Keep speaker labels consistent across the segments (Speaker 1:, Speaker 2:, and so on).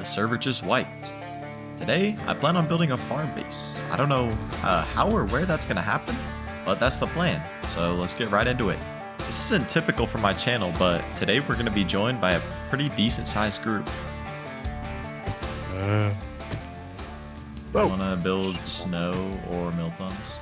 Speaker 1: server just wiped. Today, I plan on building a farm base. I don't know how or where that's gonna happen, but that's the plan, so let's get right into it. This isn't typical for my channel, but today we're gonna be joined by a pretty decent sized group. Wanna build snow or Miltons?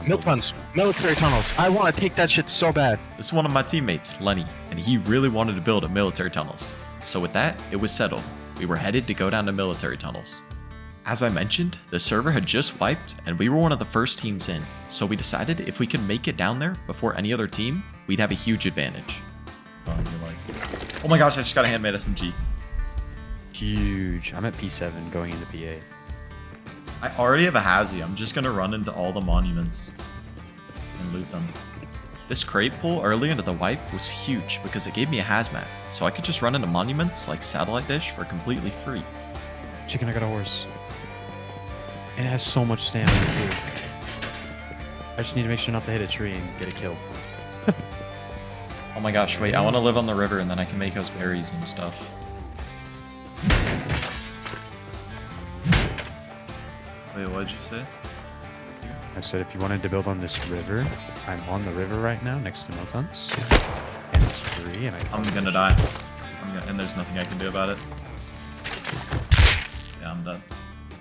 Speaker 2: Miltons, military tunnels. I want to take that shit so bad.
Speaker 1: This is one of my teammates, Lenny, and he really wanted to build a military tunnels. So with that, it was settled. We were headed to go down to military tunnels. As I mentioned, the server had just wiped and we were one of the first teams in, so we decided if we could make it down there before any other team, we'd have a huge advantage. Oh my gosh, I just got a handmade SMG.
Speaker 2: Huge. I'm at P7 going into P8.
Speaker 1: I already have a Hazy. I'm just gonna run into all the monuments and loot them. This crate pull early into the wipe was huge because it gave me a hazmat, so I could just run into monuments like Satellite Dish for completely free.
Speaker 2: Chicken, I got a horse. It has so much stamina too. I just need to make sure not to hit a tree and get a kill.
Speaker 1: Oh my gosh, wait, I want to live on the river and then I can make us berries and stuff. Wait, what'd you say?
Speaker 2: I said if you wanted to build on this river, I'm on the river right now next to Miltons. And it's free and
Speaker 1: I'm gonna die. And there's nothing I can do about it. Yeah, I'm dead.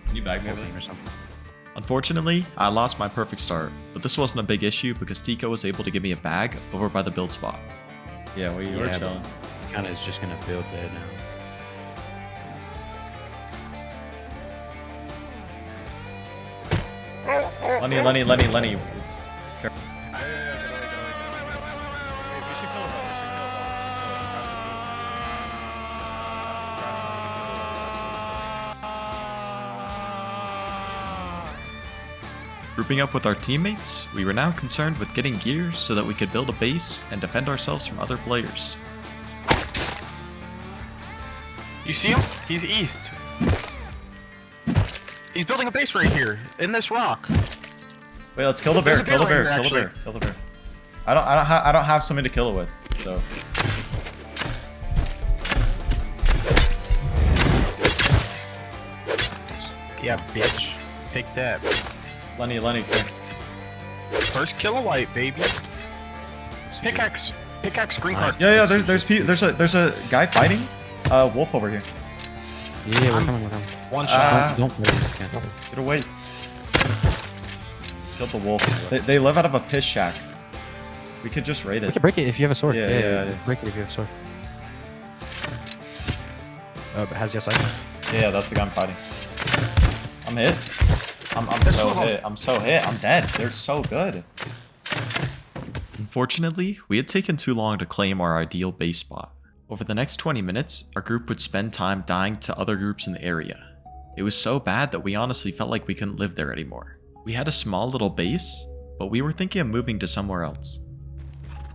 Speaker 1: Can you bag me
Speaker 2: or something?
Speaker 1: Unfortunately, I lost my perfect start, but this wasn't a big issue because Tico was able to give me a bag over by the build spot. Yeah, where you were chilling.
Speaker 2: Kinda is just gonna build there now.
Speaker 1: Lenny. Grouping up with our teammates, we were now concerned with getting gear so that we could build a base and defend ourselves from other players.
Speaker 3: You see him? He's east. He's building a base right here, in this rock.
Speaker 1: Wait, let's kill the bear, kill the bear. I don't have something to kill it with, so.
Speaker 3: Yeah, bitch. Take that.
Speaker 1: Lenny.
Speaker 3: First kill a white, baby. Pickaxe green card.
Speaker 1: Yeah, there's a guy fighting. Wolf over here.
Speaker 2: Yeah, we're coming.
Speaker 3: One shot.
Speaker 2: Don't
Speaker 1: Get away. Killed the wolf. They live out of a piss shack. We could just raid it.
Speaker 2: We can break it if you have a sword.
Speaker 1: Yeah.
Speaker 2: Break it if you have a sword. But has the outside?
Speaker 1: Yeah, that's the guy I'm fighting. I'm hit. I'm so hit. I'm dead. They're so good. Unfortunately, we had taken too long to claim our ideal base spot. Over the next 20 minutes, our group would spend time dying to other groups in the area. It was so bad that we honestly felt like we couldn't live there anymore. We had a small little base, but we were thinking of moving to somewhere else.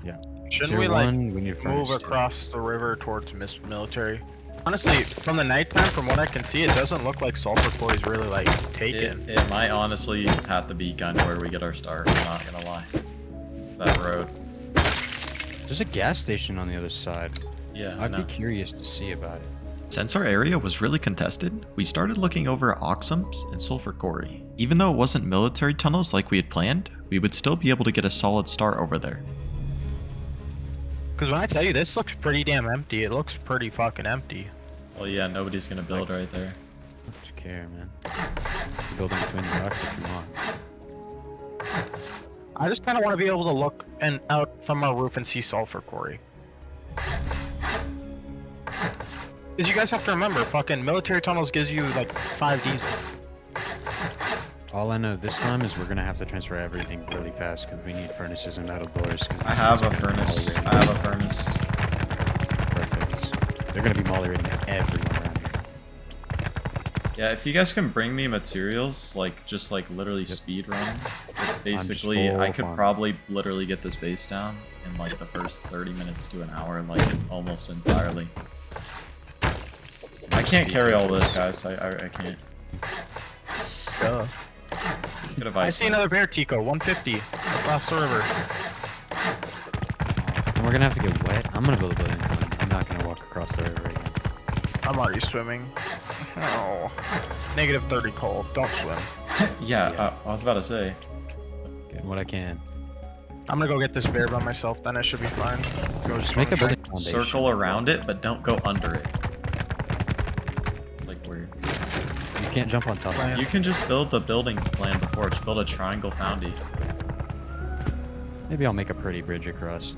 Speaker 2: Yeah.
Speaker 3: Shouldn't we like move across the river towards military? Honestly, from the nighttime, from what I can see, it doesn't look like Sulphur Quarry is really like taken.
Speaker 1: It might honestly have to be kind of where we get our start, I'm not gonna lie. It's that road.
Speaker 2: There's a gas station on the other side.
Speaker 1: Yeah,
Speaker 2: I'd be curious to see about it.
Speaker 1: Since our area was really contested, we started looking over at Oxums and Sulphur Quarry. Even though it wasn't military tunnels like we had planned, we would still be able to get a solid start over there.
Speaker 3: Because when I tell you, this looks pretty damn empty. It looks pretty fucking empty.
Speaker 1: Well, yeah, nobody's gonna build right there.
Speaker 2: Don't you care, man. You're building between the rocks if you want.
Speaker 3: I just kind of want to be able to look out from our roof and see Sulphur Quarry. Because you guys have to remember, fucking military tunnels gives you like 5 diesel.
Speaker 2: All I know this time is we're gonna have to transfer everything really fast because we need furnaces and metal doors.
Speaker 1: I have a furnace.
Speaker 2: Perfect. They're gonna be molly raiding everyone around here.
Speaker 1: Yeah, if you guys can bring me materials, like just like literally speed run, it's basically I could probably literally get this base down in like the first 30 minutes to an hour, like almost entirely. I can't carry all this, guys. I can't.
Speaker 3: Duh. I see another bear, Tico. 150 across the river.
Speaker 2: And we're gonna have to get wet. I'm gonna build a building. I'm not gonna walk across the river again.
Speaker 3: I'm already swimming. Oh. Negative 30 cold. Don't swim.
Speaker 1: Yeah, I was about to say.
Speaker 2: Getting what I can.
Speaker 3: I'm gonna go get this bear by myself, then it should be fine. Go
Speaker 2: Just make a building foundation.
Speaker 1: Circle around it, but don't go under it. Like weird.
Speaker 2: You can't jump on top of it.
Speaker 1: You can just build the building plan before. Just build a triangle foundation.
Speaker 2: Maybe I'll make a pretty bridge across.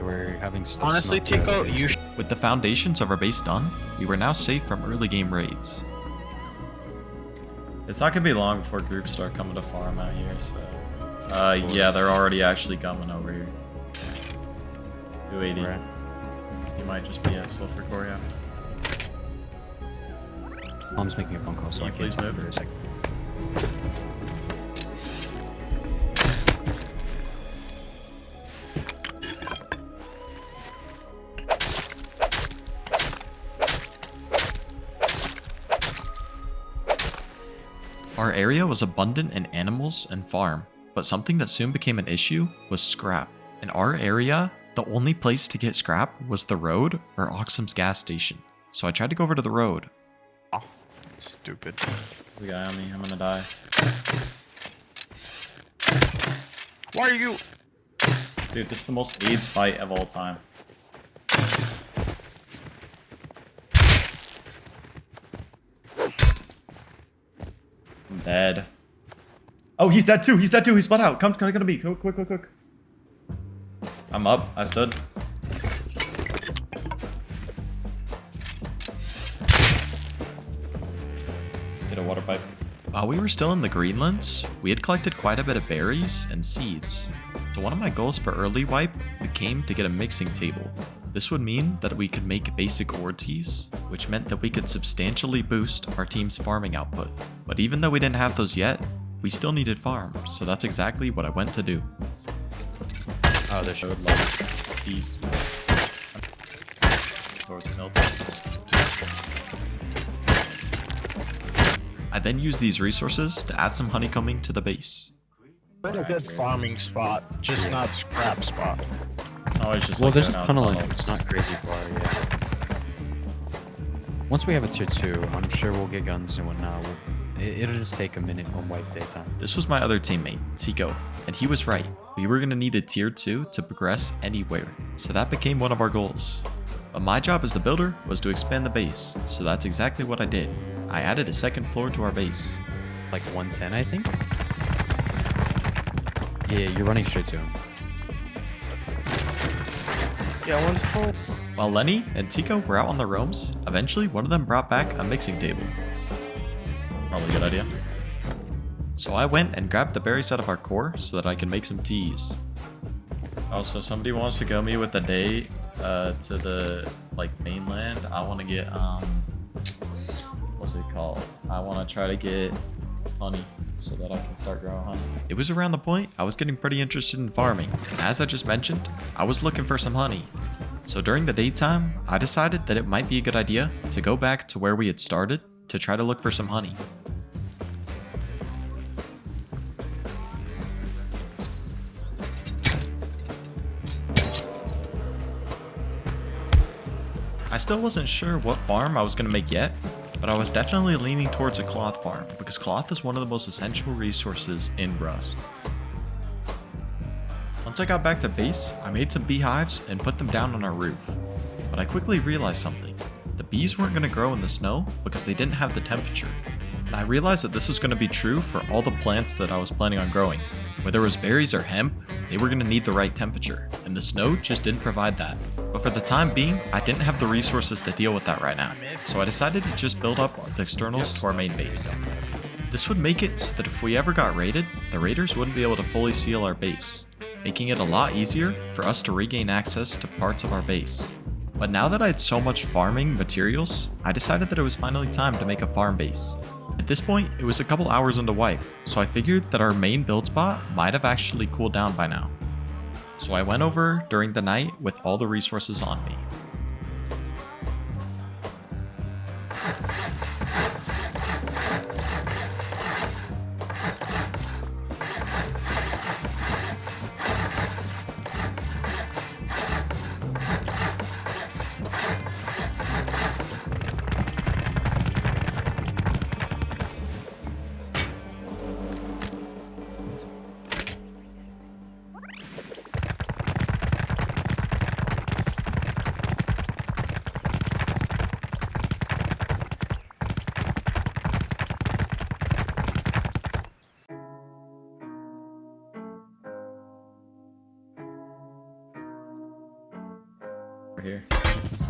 Speaker 2: We're having
Speaker 3: Honestly, Tico, you
Speaker 1: With the foundations of our base done, we were now safe from early game raids. It's not gonna be long before groups start coming to farm out here, so... yeah, they're already actually coming over here. 280.
Speaker 2: Right.
Speaker 1: You might just be a sulfur core, yeah.
Speaker 2: Mom's making a phone call, so
Speaker 1: Can
Speaker 2: I
Speaker 1: you
Speaker 2: can't
Speaker 1: please
Speaker 2: talk
Speaker 1: move?
Speaker 2: for a second.
Speaker 1: Our area was abundant in animals and farm, but something that soon became an issue was scrap. In our area, the only place to get scrap was the road or Oxum's gas station. So I tried to go over to the road.
Speaker 3: Oh, stupid.
Speaker 1: The guy on me, I'm gonna die.
Speaker 3: Why are you...
Speaker 1: Dude, this is the most AIDS fight of all time. I'm dead. Oh, he's dead too. He's dead too. He split out. Come to me. Quick, quick, quick, quick. I'm up. I stood. Get a water pipe. While we were still in the Greenlands, we had collected quite a bit of berries and seeds. So one of my goals for early wipe became to get a mixing table. This would mean that we could make basic ore teas, which meant that we could substantially boost our team's farming output. But even though we didn't have those yet, we still needed farm, so that's exactly what I went to do.
Speaker 2: Oh, there
Speaker 1: I
Speaker 2: should
Speaker 1: would love teas. Towards milk. I then used these resources to add some honeycombing to the base.
Speaker 3: We're in a good farming spot, just not scrap spot.
Speaker 1: Oh, it's just
Speaker 2: well,
Speaker 1: like
Speaker 2: there's a
Speaker 1: going out
Speaker 2: tunnel in it.
Speaker 1: tunnels.
Speaker 2: It's not crazy far, yeah. Once we have a tier 2, I'm sure we'll get guns and whatnot. It'll just take a minute on wipe daytime.
Speaker 1: This was my other teammate, Tico, and he was right. We were going to need a tier 2 to progress anywhere, so that became one of our goals. But my job as the builder was to expand the base, so that's exactly what I did. I added a second floor to our base.
Speaker 2: Like 110, I think? Yeah, you're running straight to him.
Speaker 3: Yeah, one's full.
Speaker 1: While Lenny and Tico were out on the roams, eventually one of them brought back a mixing table. Probably a good idea. So I went and grabbed the berries out of our core so that I can make some teas. Also, somebody wants to go me with the day to the mainland. I want to get what's it called? I want to try to get honey so that I can start growing honey. It was around the point I was getting pretty interested in farming. As I just mentioned, I was looking for some honey. So during the daytime, I decided that it might be a good idea to go back to where we had started to try to look for some honey. I still wasn't sure what farm I was going to make yet, but I was definitely leaning towards a cloth farm because cloth is one of the most essential resources in Rust. Once I got back to base, I made some beehives and put them down on our roof. But I quickly realized something. The bees weren't going to grow in the snow because they didn't have the temperature. And I realized that this was going to be true for all the plants that I was planning on growing. Whether it was berries or hemp, they were going to need the right temperature, and the snow just didn't provide that. But for the time being, I didn't have the resources to deal with that right now, so I decided to just build up the externals to our main base. This would make it so that if we ever got raided, the raiders wouldn't be able to fully seal our base, making it a lot easier for us to regain access to parts of our base. But now that I had so much farming materials, I decided that it was finally time to make a farm base. At this point, it was a couple hours into wipe, so I figured that our main build spot might have actually cooled down by now. So I went over during the night with all the resources on me.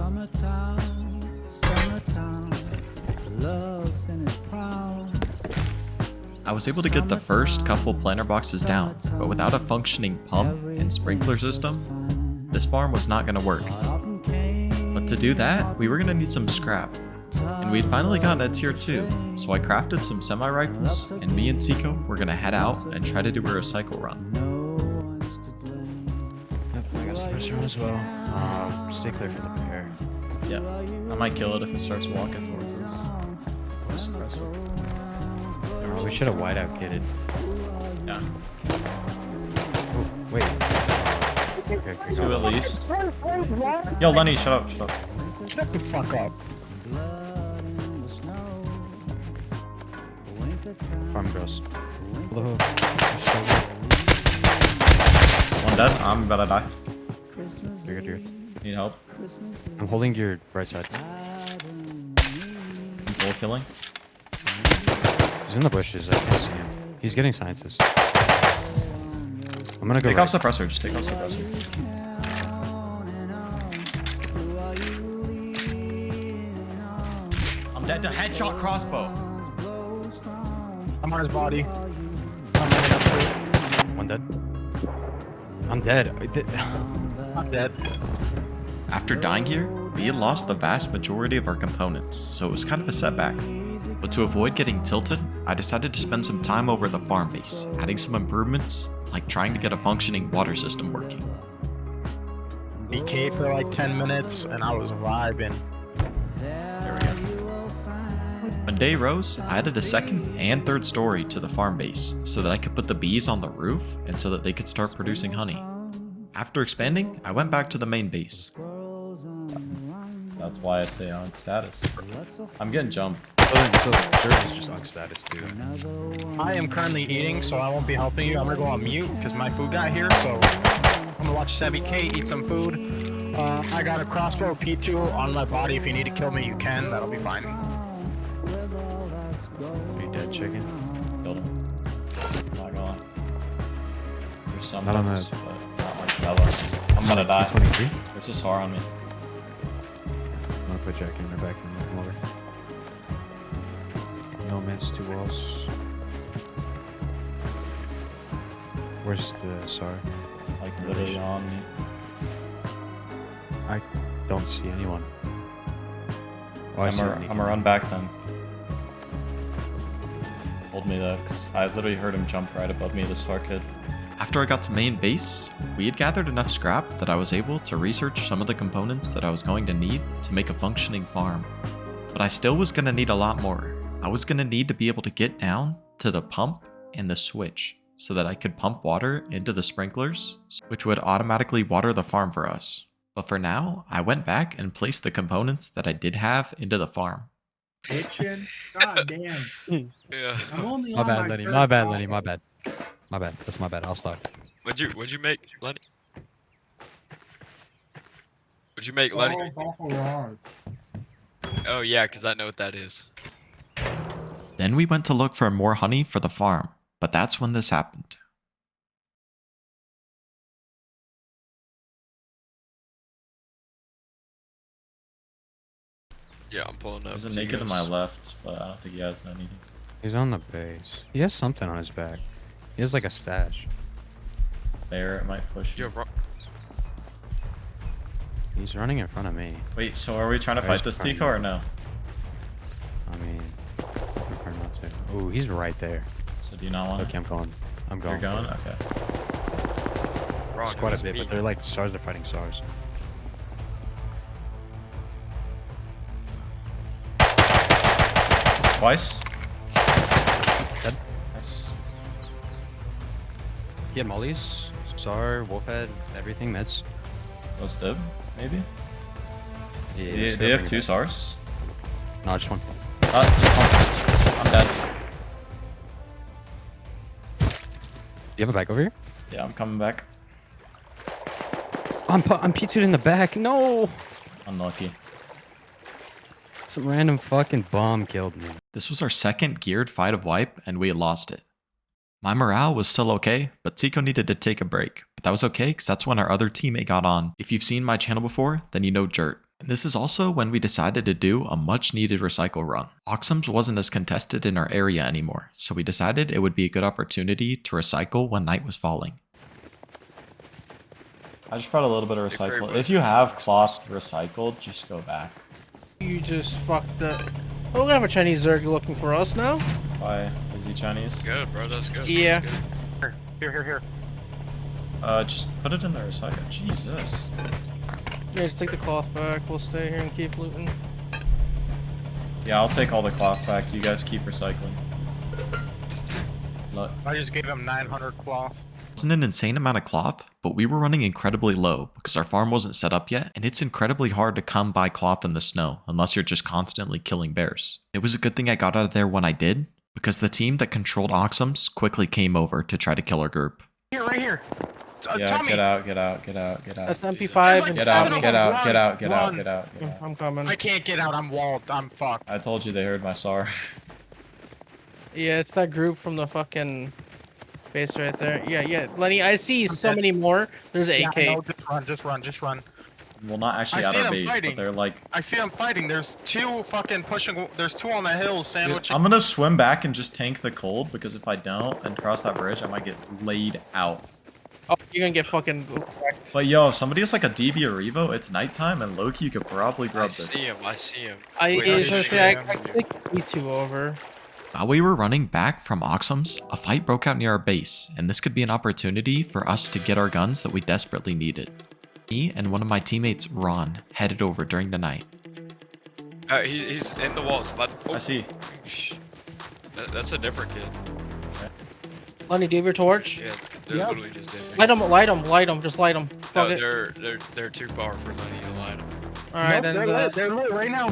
Speaker 4: Summertime, summertime, love's in its prime.
Speaker 1: I was able to get the first couple planter boxes down, but without a functioning pump and sprinkler system, this farm was not going to work. But to do that, we were going to need some scrap. And we'd finally gotten a tier 2, so I crafted some semi-rifles, and me and Tico were going to head out and try to do a recycle run.
Speaker 2: Yep, I got suppressor on as well. Stay clear from the pair.
Speaker 1: Yeah, I might kill it if it starts walking towards us. Suppressor.
Speaker 2: We should have whiteout kitted.
Speaker 1: Yeah.
Speaker 2: Oh, wait. Okay,
Speaker 1: 2 at least. Yo, Lenny, shut up, shut up.
Speaker 3: Shut the fuck up.
Speaker 2: Farm girls. Hello.
Speaker 1: One dead, I'm about to die.
Speaker 2: You're good, you're good.
Speaker 1: Need help?
Speaker 2: I'm holding your right side.
Speaker 1: Full killing.
Speaker 2: He's in the bushes, I can see him. He's getting scientist. I'm gonna go
Speaker 1: Take
Speaker 2: right.
Speaker 1: off suppressor, just take off suppressor. I'm dead to headshot crossbow.
Speaker 3: I'm on his body.
Speaker 2: One dead. I'm dead.
Speaker 3: I'm dead.
Speaker 1: After dying here, we had lost the vast majority of our components, so it was kind of a setback. But to avoid getting tilted, I decided to spend some time over at the farm base, adding some improvements, like trying to get a functioning water system working.
Speaker 3: BK for like 10 minutes, and I was vibing.
Speaker 1: There we go. When day rose, I added a second and third story to the farm base, so that I could put the bees on the roof, and so that they could start producing honey. After expanding, I went back to the main base. That's why I say on status. I'm getting jumped.
Speaker 2: So dirt is just on status too.
Speaker 3: I am currently eating, so I won't be helping you. I'm gonna go on mute because my food got here, so I'm gonna watch Sebby K eat some food. I got a crossbow P2 on my body. If you need to kill me, you can. That'll be fine.
Speaker 2: Are you dead, chicken?
Speaker 1: Killed him. Not gonna lie. There's some
Speaker 2: Not on
Speaker 1: bugs,
Speaker 2: the-
Speaker 1: but not like yellow. I'm gonna die.
Speaker 2: 23?
Speaker 1: There's a SAR on me.
Speaker 2: I'm gonna put Jack in there back in the water. No mids, 2 walls. Where's the SAR?
Speaker 1: Like literally on me.
Speaker 2: I don't see anyone. Oh,
Speaker 1: I'm gonna run back then. Hold me though, cause I literally heard him jump right above me, the SAR kid. After I got to main base, we had gathered enough scrap that I was able to research some of the components that I was going to need to make a functioning farm. But I still was gonna need a lot more. I was gonna need to be able to get down to the pump and the switch so that I could pump water into the sprinklers, which would automatically water the farm for us. But for now, I went back and placed the components that I did have into the farm.
Speaker 5: Kitchen? God damn.
Speaker 6: Yeah.
Speaker 5: I'm only
Speaker 2: My
Speaker 5: on
Speaker 2: bad,
Speaker 5: my
Speaker 2: Lenny.
Speaker 5: third
Speaker 2: My bad,
Speaker 5: bottle.
Speaker 2: Lenny. My bad. My bad. That's my bad. I'll stop.
Speaker 6: What'd you make, Lenny? What'd you make, Lenny?
Speaker 5: Buffalo hard.
Speaker 6: Oh yeah, cause I know what that is.
Speaker 1: Then we went to look for more honey for the farm, but that's when this happened.
Speaker 6: Yeah, I'm pulling up.
Speaker 1: There's a
Speaker 6: with you
Speaker 1: naked to
Speaker 6: guys.
Speaker 1: my left, but I don't think he has anything.
Speaker 2: He's on the base. He has something on his back. He has like a stash.
Speaker 1: There, it might push you.
Speaker 6: Yo, bro.
Speaker 2: He's running in front of me.
Speaker 1: Wait, so are we trying to
Speaker 2: Or
Speaker 1: fight
Speaker 2: he's
Speaker 1: this
Speaker 2: behind
Speaker 1: Tico
Speaker 2: you.
Speaker 1: or no?
Speaker 2: I mean, I prefer not to. Ooh, he's right there.
Speaker 1: So do you not want
Speaker 2: Okay,
Speaker 1: to?
Speaker 2: I'm going. I'm
Speaker 1: You're
Speaker 2: going.
Speaker 1: going? Okay.
Speaker 6: Wrong,
Speaker 2: It's
Speaker 6: it
Speaker 2: quite a
Speaker 6: was
Speaker 2: bit,
Speaker 6: me.
Speaker 2: but they're like SARS. They're fighting SARS.
Speaker 1: Twice?
Speaker 2: Dead.
Speaker 1: Nice.
Speaker 2: He had mollies, SAR, Wolfhead, everything, meds.
Speaker 1: Was Dib, maybe?
Speaker 2: Yeah,
Speaker 1: They, they have 2 SARs?
Speaker 2: No, just one.
Speaker 1: I'm dead.
Speaker 2: You have a bag over here?
Speaker 1: Yeah, I'm coming back.
Speaker 2: I'm P2'd in the back. No!
Speaker 1: Unlucky.
Speaker 2: Some random fucking bomb killed me.
Speaker 1: This was our second geared fight of wipe, and we had lost it. My morale was still okay, but Tico needed to take a break. But that was okay, because that's when our other teammate got on. If you've seen my channel before, then you know Jert. And this is also when we decided to do a much needed recycle run. Oxums wasn't as contested in our area anymore, so we decided it would be a good opportunity to recycle when night was falling. I just brought a little bit of recycle. If you have cloth recycled, just go back.
Speaker 7: You just fucked up. Oh, we have a Chinese Zerg looking for us now.
Speaker 1: Why? Is he Chinese?
Speaker 6: Good, bro. That's good.
Speaker 7: Yeah.
Speaker 6: That's good.
Speaker 3: Here.
Speaker 1: Just put it in the recycle. Jesus.
Speaker 7: Yeah, just take the cloth back. We'll stay here and keep looting.
Speaker 1: Yeah, I'll take all the cloth back. You guys keep recycling. Look.
Speaker 3: I just gave him 900 cloth.
Speaker 1: It wasn't an insane amount of cloth, but we were running incredibly low because our farm wasn't set up yet, and it's incredibly hard to come by cloth in the snow unless you're just constantly killing bears. It was a good thing I got out of there when I did, because the team that controlled Oxums quickly came over to try to kill our group.
Speaker 3: Here, right here.
Speaker 1: Yeah,
Speaker 3: Tommy.
Speaker 1: get out.
Speaker 7: That's MP5 and
Speaker 1: Get out,
Speaker 7: Tommy.
Speaker 1: get out, get out, get
Speaker 3: Run.
Speaker 1: out, get out, get out.
Speaker 7: I'm coming.
Speaker 3: I can't get out. I'm walled. I'm fucked.
Speaker 1: I told you they heard my SAR.
Speaker 7: Yeah, it's that group from the fucking base right there. Yeah. Lenny, I see so
Speaker 3: dead.
Speaker 7: many more. There's an AK.
Speaker 3: Yeah, no, just run.
Speaker 1: Well, not actually
Speaker 3: I
Speaker 1: at
Speaker 3: see
Speaker 1: our
Speaker 3: them
Speaker 1: base,
Speaker 3: fighting.
Speaker 1: but they're like...
Speaker 3: I see them fighting. There's two fucking pushing. There's two on the hill
Speaker 1: Dude,
Speaker 3: sandwiching.
Speaker 1: I'm gonna swim back and just tank the cold, because if I don't and cross that bridge, I might get laid out.
Speaker 7: Oh, you're gonna get fucking wrecked.
Speaker 1: But yo, if somebody has like a DB or Revo, it's nighttime, and Loki, you could probably grab
Speaker 6: I
Speaker 1: this.
Speaker 6: see him. I see him.
Speaker 7: I
Speaker 6: Wait,
Speaker 7: was
Speaker 6: I
Speaker 7: gonna
Speaker 6: should
Speaker 7: say,
Speaker 6: shoot
Speaker 7: I
Speaker 6: him.
Speaker 7: clicked E2 over.
Speaker 1: While we were running back from Oxums, a fight broke out near our base, and this could be an opportunity for us to get our guns that we desperately needed. Me and one of my teammates, Ron, headed over during the night.
Speaker 6: He's in the walls, but
Speaker 1: I see.
Speaker 6: Shh. That's a different kid.
Speaker 7: Lenny, do you have your torch?
Speaker 6: Yeah, they're
Speaker 3: Yep.
Speaker 6: literally just in.
Speaker 7: Light them, just light them.
Speaker 6: No,
Speaker 7: Fuck it.
Speaker 6: they're too far for Lenny to light them.
Speaker 7: Alright,
Speaker 3: Nope,
Speaker 7: then
Speaker 3: they're lit right now.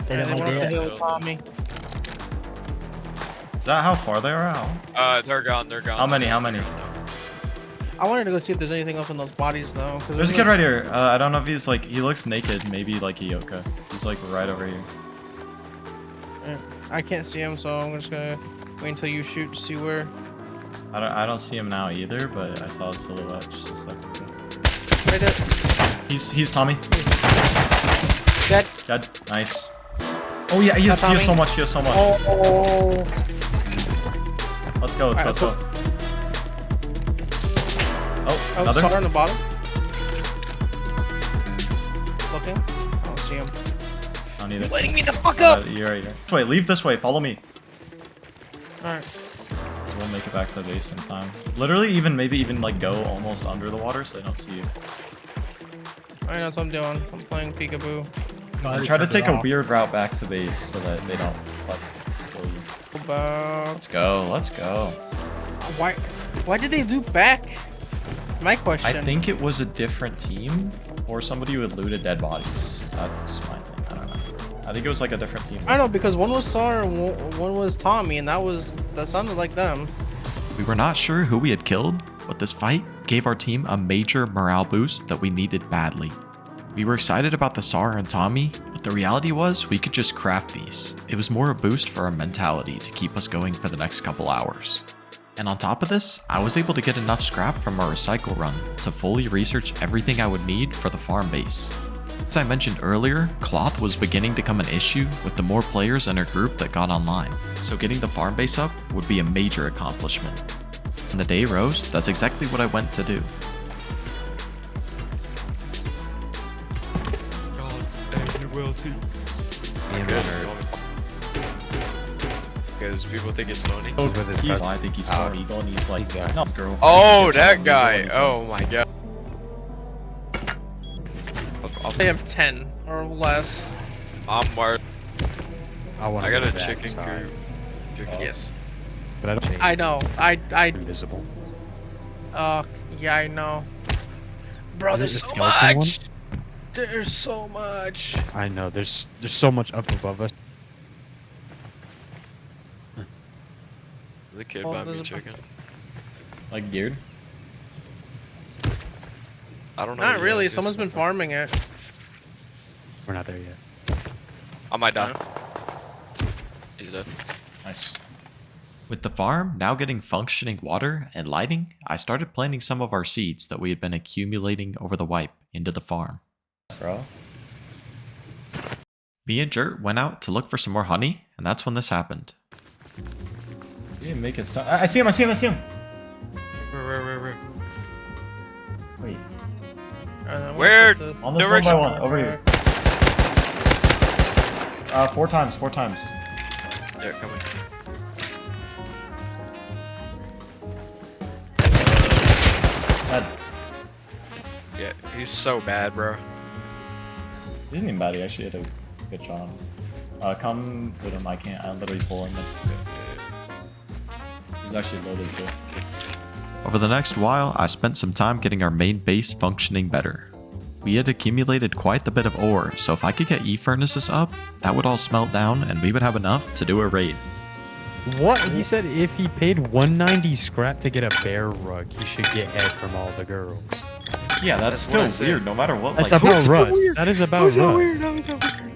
Speaker 7: They went up the hill with Tommy.
Speaker 1: Is that how far they are out?
Speaker 6: They're gone. They're gone.
Speaker 1: How many?
Speaker 7: I wanted to go see if there's anything else in those bodies though.
Speaker 1: There's a kid right here. I don't know if he's like, he looks naked, maybe like a Yoka. He's like right over here.
Speaker 7: I can't see him, so I'm just gonna wait until you shoot to see where.
Speaker 1: I don't see him now either, but I saw a silhouette just a second ago.
Speaker 7: Right there.
Speaker 1: He's Tommy.
Speaker 7: Dead.
Speaker 1: Dead. Nice. Oh yeah, he has so much, he has so much.
Speaker 7: Oh.
Speaker 1: Let's go, let's go. Oh, another?
Speaker 7: Star on the bottom. Looking. I don't see him.
Speaker 1: I don't either.
Speaker 7: Lighting me the fuck up!
Speaker 1: You're right here. Wait, leave this way, follow me.
Speaker 7: Alright.
Speaker 1: So we'll make it back to the base in time. Literally maybe even like go almost under the water so they don't see you.
Speaker 7: I know what I'm doing. I'm playing peekaboo.
Speaker 1: And try to take a weird route back to base so that they don't like kill you.
Speaker 7: About...
Speaker 1: Let's go.
Speaker 7: Why did they loop back? My question.
Speaker 1: I think it was a different team or somebody who had looted dead bodies. That's my thing. I don't know. I think it was like a different team.
Speaker 7: I know, because one was Sar and one was Tommy, and that sounded like them.
Speaker 1: We were not sure who we had killed, but this fight gave our team a major morale boost that we needed badly. We were excited about the Sar and Tommy, but the reality was we could just craft these. It was more a boost for our mentality to keep us going for the next couple hours. And on top of this, I was able to get enough scrap from our recycle run to fully research everything I would need for the farm base. As I mentioned earlier, cloth was beginning to become an issue with the more players in our group that got online, so getting the farm base up would be a major accomplishment. When the day rose, that's exactly what I went to do.
Speaker 6: God, and you will too. Because people think it's funny.
Speaker 1: I think he's Spark Eagle and he's like, no, girl.
Speaker 6: Oh, that guy. Oh my god.
Speaker 7: They have 10 or less.
Speaker 6: I'm Mark.
Speaker 2: I
Speaker 6: got a chicken coop.
Speaker 7: Yes.
Speaker 2: But I don't.
Speaker 7: I know. I
Speaker 2: Invisible.
Speaker 7: yeah, I know. Bro,
Speaker 2: Is it
Speaker 7: there's
Speaker 2: the
Speaker 7: so
Speaker 2: skeleton
Speaker 7: much. There's so much.
Speaker 2: I know. There's so much up above us.
Speaker 6: The kid
Speaker 7: Oh,
Speaker 6: bought me
Speaker 7: there's a-
Speaker 6: chicken.
Speaker 1: Like geared?
Speaker 6: I don't know.
Speaker 7: Not
Speaker 6: who
Speaker 7: really.
Speaker 6: that is.
Speaker 7: Someone's been farming it.
Speaker 2: We're not there yet.
Speaker 6: I might die. He's dead.
Speaker 1: Nice. With the farm now getting functioning water and lighting, I started planting some of our seeds that we had been accumulating over the wipe into the farm.
Speaker 8: Bro.
Speaker 1: Me and Jert went out to look for some more honey, and that's when this happened.
Speaker 8: You didn't make it stop. I see him, I see him, I see him.
Speaker 6: Where?
Speaker 8: Wait.
Speaker 6: Where?
Speaker 8: On this
Speaker 6: Direction.
Speaker 8: one by one, over here. 4 times, 4 times.
Speaker 6: Yeah, coming.
Speaker 8: Dead.
Speaker 6: Yeah, he's so bad, bro.
Speaker 8: He isn't even bad, he actually had a good shot on him. Come with him, I can't, I'm literally pulling him. He's actually loaded too.
Speaker 1: Over the next while, I spent some time getting our main base functioning better. We had accumulated quite the bit of ore, so if I could get E-furnaces up, that would all smelt down and we would have enough to do a raid.
Speaker 2: What? He said if he paid 190 scrap to get a bear rug, he should get head from all the girls.
Speaker 1: Yeah, that's
Speaker 6: what I
Speaker 1: still
Speaker 6: said.
Speaker 1: weird, no matter what.
Speaker 2: That's
Speaker 1: like,
Speaker 2: about
Speaker 6: What's so
Speaker 2: Rust.
Speaker 6: weird?
Speaker 2: That is about
Speaker 6: How is that
Speaker 2: Rust.
Speaker 6: weird? How is that weird?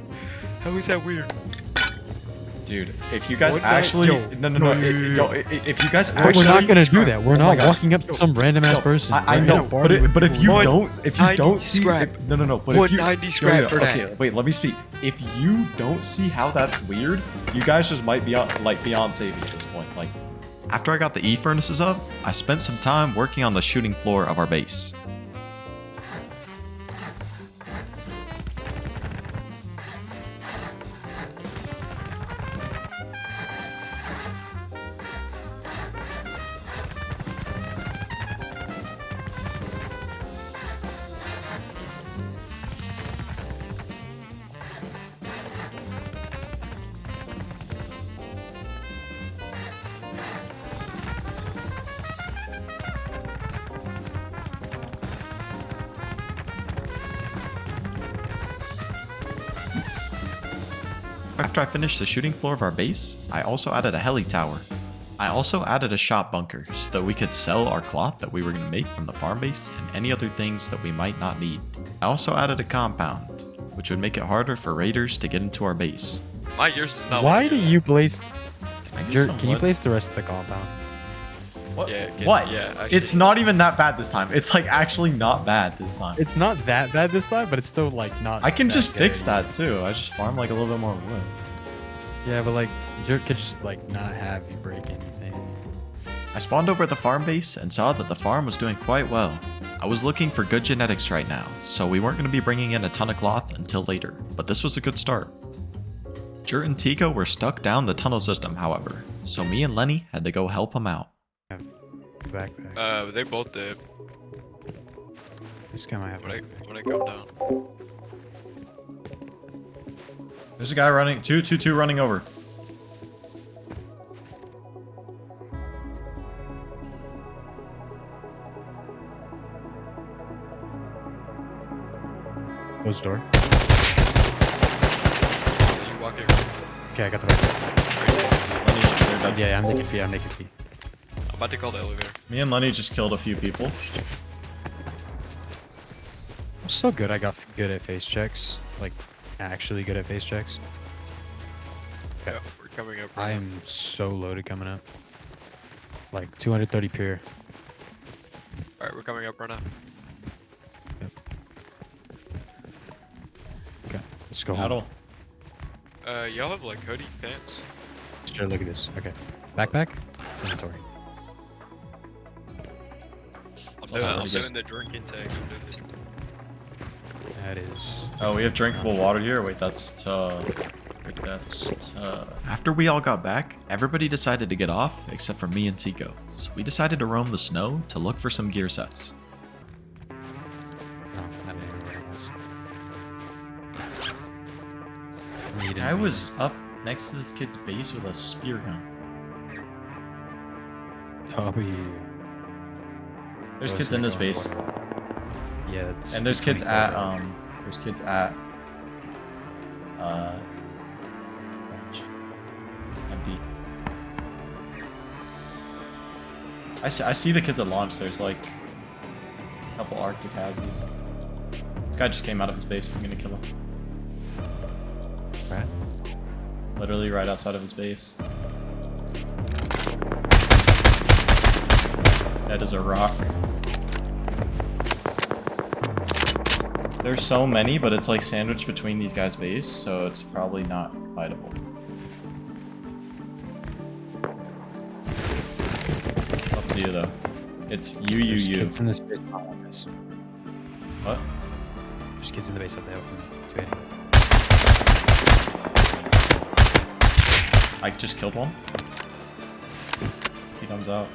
Speaker 6: How is that weird?
Speaker 1: Dude, if you guys
Speaker 2: What?
Speaker 1: actually...
Speaker 2: Yo,
Speaker 1: No. If you guys
Speaker 2: But
Speaker 1: actually...
Speaker 2: we're not gonna do that. We're
Speaker 1: Oh my
Speaker 2: not
Speaker 1: gosh.
Speaker 2: walking up to some random ass person.
Speaker 1: I
Speaker 2: We're in
Speaker 1: know,
Speaker 2: a party with
Speaker 1: but if you
Speaker 2: people.
Speaker 1: don't see
Speaker 6: scrap.
Speaker 1: no, but if you
Speaker 6: 190 scrap for that.
Speaker 1: Okay, wait, let me speak. If you don't see how that's weird, you guys just might be beyond saving at this point. Like, after I got the E furnaces up, I spent some time working on the shooting floor of our base. After I finished the shooting floor of our base, I also added a heli tower. I also added a shop bunker so that we could sell our cloth that we were going to make from the farm base and any other things that we might not need. I also added a compound, which would make it harder for raiders to get into our base.
Speaker 6: My yours is not.
Speaker 2: Why do you place?
Speaker 1: Can I get
Speaker 2: Jert,
Speaker 1: some
Speaker 2: can you
Speaker 1: wood?
Speaker 2: place the rest of the compound?
Speaker 1: What?
Speaker 6: Yeah,
Speaker 1: What?
Speaker 6: yeah, actually-
Speaker 1: It's not even that bad this time. It's like actually not bad this time.
Speaker 2: It's not that bad this time, but it's still like not.
Speaker 1: I can
Speaker 2: that
Speaker 1: just
Speaker 2: good.
Speaker 1: fix that too. I just farm like a little bit more wood.
Speaker 2: Yeah, but like Jert could just like not have you break anything.
Speaker 1: I spawned over at the farm base and saw that the farm was doing quite well. I was looking for good genetics right now, so we weren't going to be bringing in a ton of cloth until later, but this was a good start. Jert and Tico were stuck down the tunnel system, however, so me and Lenny had to go help them out.
Speaker 2: Backpack.
Speaker 6: They both did
Speaker 2: This guy might have.
Speaker 6: when I come down.
Speaker 1: There's a guy running, two running over.
Speaker 2: Close door.
Speaker 6: You walk here.
Speaker 2: Okay, I got the backpack. Yeah, I'm making fee. I'm making fee.
Speaker 6: I'm about to call the elevator.
Speaker 1: Me and Lenny just killed a few people.
Speaker 2: I'm so good. I got good at face checks. Like, actually good at face checks.
Speaker 6: Yeah, we're coming up.
Speaker 2: I
Speaker 6: Right
Speaker 2: am so loaded coming up. Like 230 pure.
Speaker 6: All right, we're coming up right now.
Speaker 2: Okay, let's go
Speaker 1: Battle.
Speaker 2: home.
Speaker 6: Y'all have like hoodie pants?
Speaker 2: Sure, look at this. Okay, backpack. Inventory.
Speaker 6: I'm doing the drinking tag. I'm doing the drinking.
Speaker 2: That is.
Speaker 1: Oh, we have drinkable water here? Wait, that's tough. That's tough. After we all got back, everybody decided to get off except for me and Tico. So we decided to roam the snow to look for some gear sets.
Speaker 2: No, not anywhere else.
Speaker 1: This guy was up next to this kid's base with a spear gun.
Speaker 2: Oh, yeah.
Speaker 1: There's kids in this base.
Speaker 2: Yeah, that's.
Speaker 1: And there's kids at MP. I see the kids at launch. There's like a couple Arctic Hazzies. This guy just came out of his base. I'm gonna kill him.
Speaker 2: Right.
Speaker 1: Literally right outside of his base. That is a rock.
Speaker 8: There's so many, but it's like sandwiched between these guys' base, so it's probably not fightable. It's up to you though. It's
Speaker 2: There's
Speaker 8: you.
Speaker 2: kids in this base. Oh, nice.
Speaker 8: What?
Speaker 2: There's kids in the base up there for me. It's waiting.
Speaker 8: I just killed one. He comes out.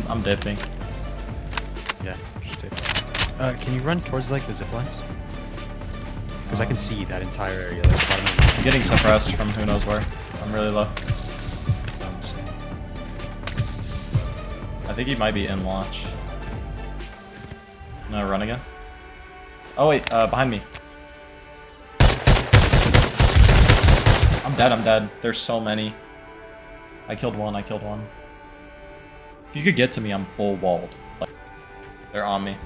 Speaker 8: I'm dipping.
Speaker 2: Yeah, just did. Can you run towards like the zip lines? Because I can see that entire area. Like, the bottom of
Speaker 8: I'm getting suppressed from who knows where. I'm really low. I think he might be in launch. No, run again. Oh wait, behind me. I'm dead. There's so many. I killed one. If you could get to me, I'm full walled. Like, they're on me.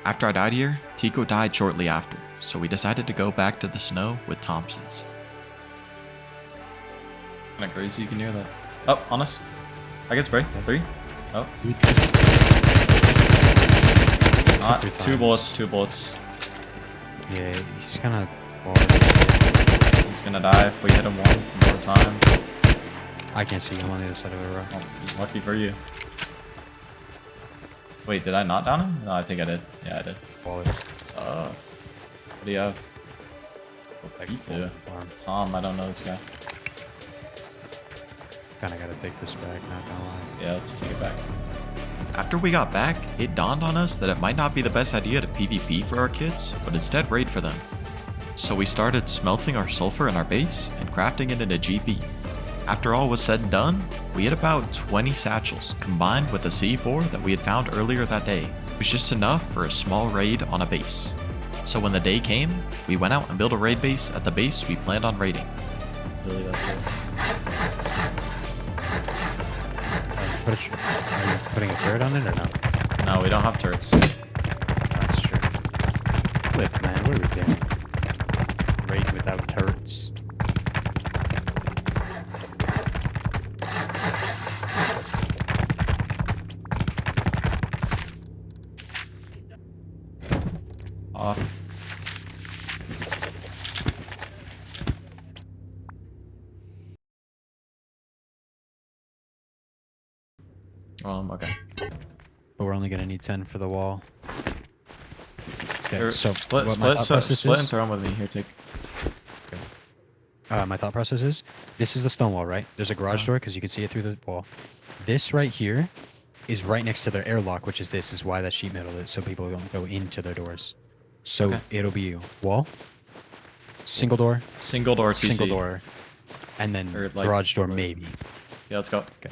Speaker 1: After I died here, Tico died shortly after, so we decided to go back to the snow with Thompsons.
Speaker 8: Kinda crazy, you can hear that. Oh, on us. I guess spray. 3. Oh. Not 2 bullets, 2 bullets.
Speaker 2: Yeah, he's kind of far.
Speaker 8: He's gonna die if we hit him one more time.
Speaker 2: I can't see him on the other side of the row.
Speaker 8: Oh, lucky for you. Wait, did I not down him? No, I think I did. Yeah, I did.
Speaker 2: Baller.
Speaker 8: What do you have? Me too. Tom, I don't know this guy.
Speaker 2: Kinda gotta take this back, not gonna lie.
Speaker 8: Yeah, let's take it back.
Speaker 1: After we got back, it dawned on us that it might not be the best idea to PvP for our kids, but instead raid for them. So we started smelting our sulfur in our base and crafting it into GP. After all was said and done, we had about 20 satchels combined with the C4 that we had found earlier that day. It was just enough for a small raid on a base. So when the day came, we went out and built a raid base at the base we planned on raiding.
Speaker 8: Really, that's it.
Speaker 2: Are you putting a turret on it or no?
Speaker 8: No, we don't have turrets.
Speaker 2: That's true. Flip, man, what are we doing? Raid without turrets.
Speaker 8: Off. Okay.
Speaker 2: But we're only gonna need 10 for the wall. Okay,
Speaker 8: Or
Speaker 2: so
Speaker 8: split
Speaker 2: what my thought process
Speaker 8: and
Speaker 2: is,
Speaker 8: throw them with me. Here, take.
Speaker 2: my thought process is, this is the stone wall, right? There's a garage door because you can see it through the wall. This right here is right next to their airlock, which is this is why that sheet metal is so people don't go into their doors. So
Speaker 8: Okay.
Speaker 2: it'll be wall, single door,
Speaker 8: Single door TC.
Speaker 2: single door, and then
Speaker 8: Or, like,
Speaker 2: garage door maybe.
Speaker 8: Yeah, let's go.
Speaker 2: Okay.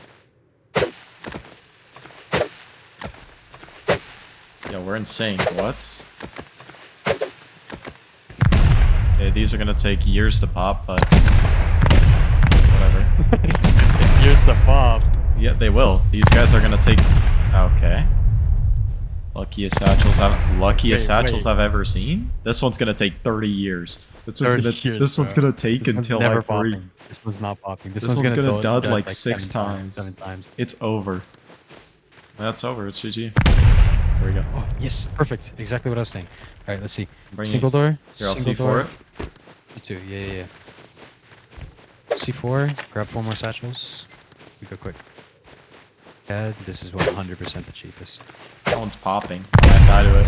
Speaker 8: Yeah, we're in sync. What? Okay, these are gonna take years to pop, but whatever.
Speaker 2: Here's the pop.
Speaker 8: Yeah, they will. These guys are gonna take. Okay. Luckiest satchels
Speaker 2: Wait.
Speaker 8: I've ever seen. This one's gonna take 30 years. This one's
Speaker 2: 30
Speaker 8: gonna
Speaker 2: years,
Speaker 8: this one's
Speaker 2: bro.
Speaker 8: gonna take
Speaker 2: This one's
Speaker 8: until
Speaker 2: never
Speaker 8: like 3.
Speaker 2: popping. This one's not popping. This
Speaker 8: This one's gonna dud like 6
Speaker 2: 7
Speaker 8: times.
Speaker 2: 7 times.
Speaker 8: It's over. That's over. It's GG. Here we go.
Speaker 2: Oh, yes, perfect. Exactly what I was saying. All right, let's see.
Speaker 8: Bring
Speaker 2: Single
Speaker 8: it.
Speaker 2: door.
Speaker 8: Here, I'll
Speaker 2: single
Speaker 8: C4
Speaker 2: door.
Speaker 8: it.
Speaker 2: C2. Yeah. C4. Grab 4 more satchels. We go quick. Dad, this is 100% the cheapest.
Speaker 8: That one's popping. I might die to it.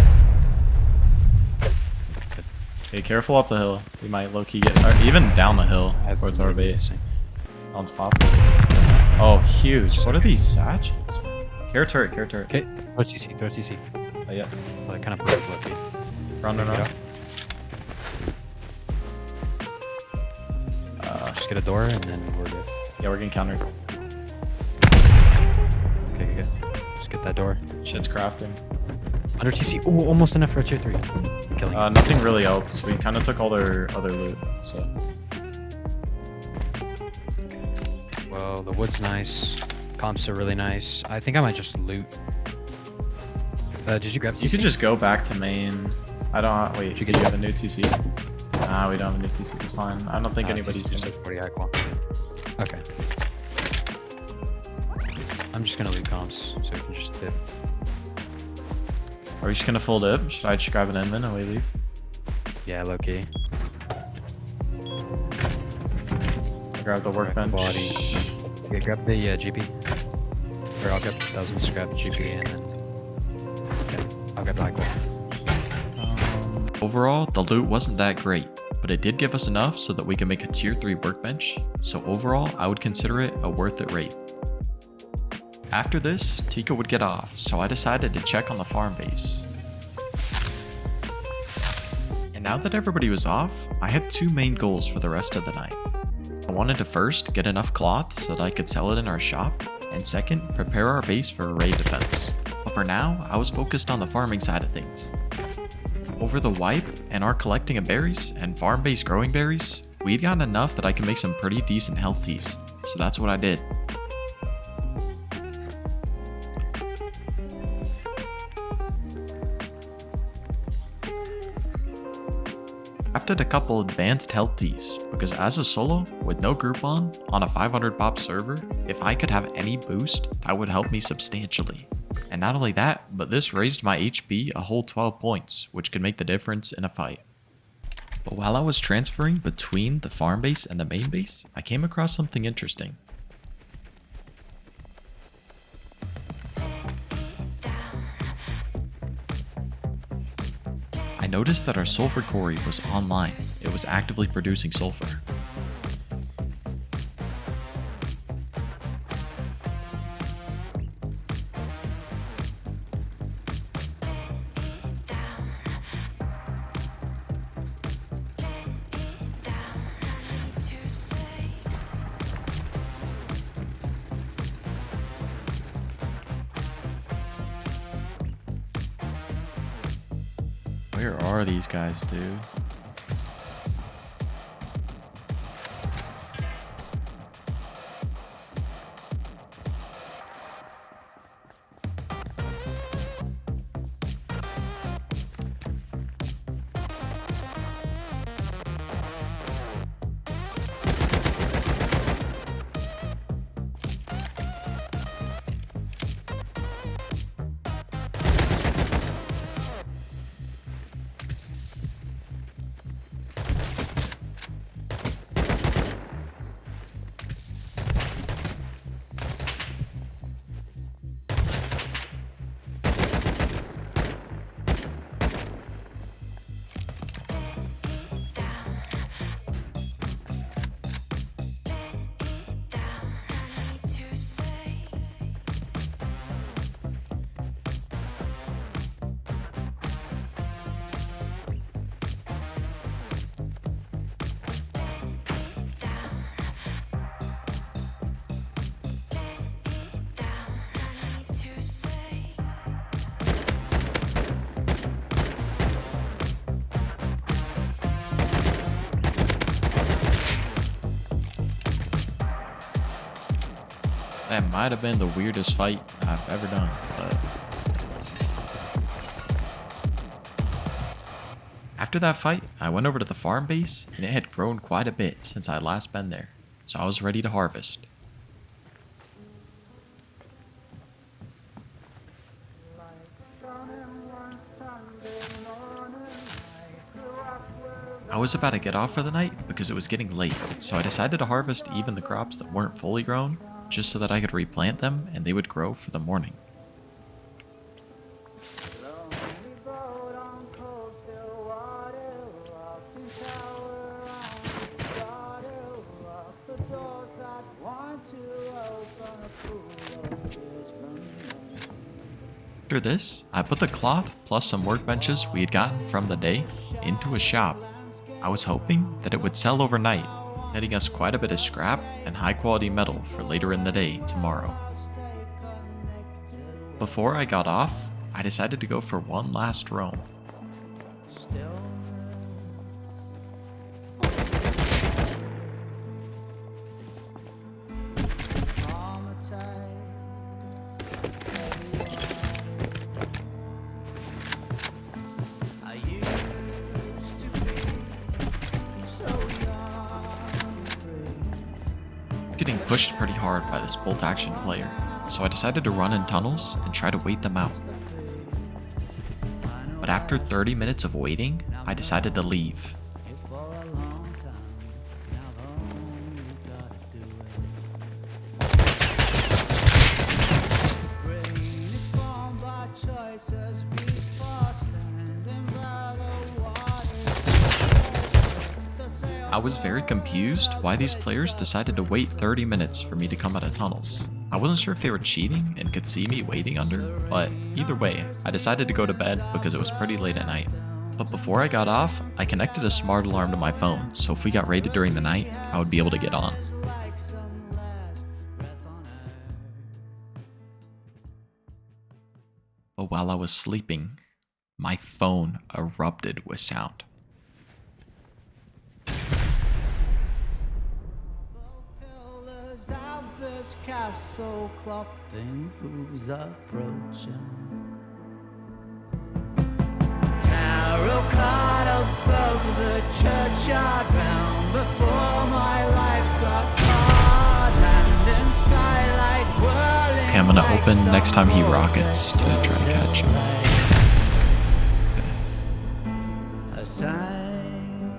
Speaker 8: Okay, careful up the hill. We might low-key get... Or even down the hill towards our base. That one's popping. Oh, huge. What are these satchels? Care turret.
Speaker 2: Okay, throw TC.
Speaker 8: Oh, yeah.
Speaker 2: Well, I kind of put it lucky.
Speaker 8: Run.
Speaker 2: Get up. Just get a door and then we're good.
Speaker 8: Yeah, we're getting countered.
Speaker 2: Okay, good. Just get that door.
Speaker 8: Shit's crafting.
Speaker 2: Under TC. Ooh, almost enough for a tier 3. Killing.
Speaker 8: Nothing really else. We kind of took all their other loot, so...
Speaker 2: Well, the wood's nice. Comps are really nice. I think I might just loot. Did you grab TC?
Speaker 8: You could just go back to main. I don't. Wait,
Speaker 2: You
Speaker 8: do
Speaker 2: could-
Speaker 8: you have a new TC? Nah, we don't have a new TC. It's fine. I don't think anybody's
Speaker 2: just
Speaker 8: gonna.
Speaker 2: 40 high qual. Okay. I'm just gonna loot comps so we can just dip.
Speaker 8: Are we just gonna full dip? Should I just grab an inman and we leave?
Speaker 2: Yeah, low key.
Speaker 8: I grab the workbench.
Speaker 2: Body. Yeah, grab the GP. Or I'll grab thousands, grab the GP, and then. Okay, I'll grab the high qual.
Speaker 1: Overall, the loot wasn't that great, but it did give us enough so that we can make a tier 3 workbench, so overall I would consider it a worth it raid. After this, Tika would get off, so I decided to check on the farm base. And now that everybody was off, I had 2 main goals for the rest of the night. I wanted to first get enough cloth so that I could sell it in our shop, and second, prepare our base for a raid defense. But for now, I was focused on the farming side of things. Over the wipe and our collecting of berries and farm base growing berries, we'd gotten enough that I could make some pretty decent health teas, so that's what I did. I crafted a couple advanced health teas, because as a solo, with no group on a 500 pop server, if I could have any boost, that would help me substantially. And not only that, but this raised my HP a whole 12 points, which could make the difference in a fight. But while I was transferring between the farm base and the main base, I came across something interesting. I noticed that our sulfur quarry was online. It was actively producing sulfur. Where are these guys, dude? That might have been the weirdest fight I've ever done, but... After that fight, I went over to the farm base, and it had grown quite a bit since I had last been there, so I was ready to harvest. I was about to get off for the night because it was getting late, so I decided to harvest even the crops that weren't fully grown, just so that I could replant them and they would grow for the morning. After this, I put the cloth plus some workbenches we had gotten from the day into a shop. I was hoping that it would sell overnight, netting us quite a bit of scrap and high quality metal for later in the day tomorrow. Before I got off, I decided to go for one last roam. pushed pretty hard by this bolt action player, so I decided to run in tunnels and try to wait them out. But after 30 minutes of waiting, I decided to leave. I was very confused why these players decided to wait 30 minutes for me to come out of tunnels. I wasn't sure if they were cheating and could see me waiting under, but either way, I decided to go to bed because it was pretty late at night. But before I got off, I connected a smart alarm to my phone, so if we got raided during the night, I would be able to get on. But while I was sleeping, my phone erupted with sound.
Speaker 4: Castle clopping, who's approaching? Tarot card above the churchyard round before my life got caught, hand in skylight whirling.
Speaker 1: Okay, I'm gonna open next time he rockets to try to catch him.
Speaker 4: Okay. A sign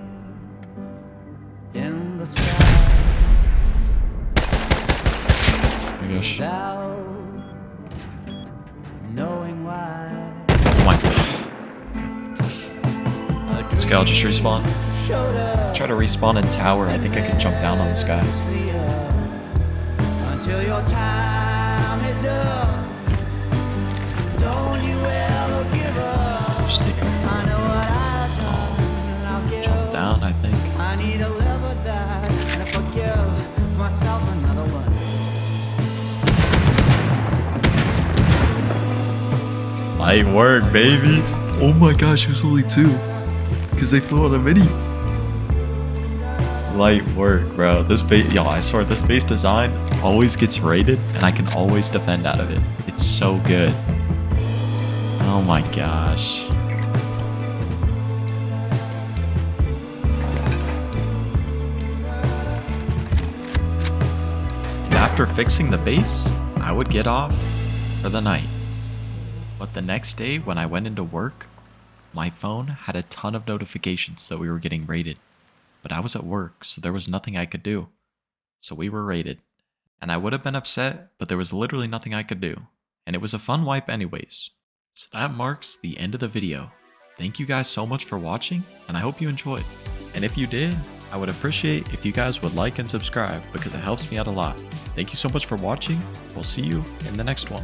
Speaker 4: in the sky.
Speaker 1: Gosh.
Speaker 4: Knowing why.
Speaker 1: Oh my god. This guy will just respawn. Try to respawn in tower. I think I can jump down on this guy.
Speaker 4: Until your time is up. Don't you ever give up.
Speaker 1: Just take him
Speaker 4: I know what I've done. I'll
Speaker 1: jump down, I think.
Speaker 4: I need to live or die and forgive myself another one.
Speaker 1: Light work, baby. Oh my gosh, it was only 2. Because they flew on a mini. Light work, bro. This base, yo, I swear, this base design always gets raided, and I can always defend out of it. It's so good. Oh my gosh. And after fixing the base, I would get off for the night. But the next day, when I went into work, my phone had a ton of notifications that we were getting raided. But I was at work, so there was nothing I could do. So we were raided. And I would have been upset, but there was literally nothing I could do. And it was a fun wipe anyways. So that marks the end of the video. Thank you guys so much for watching, and I hope you enjoyed. And if you did, I would appreciate if you guys would like and subscribe because it helps me out a lot. Thank you so much for watching. We'll see you in the next one.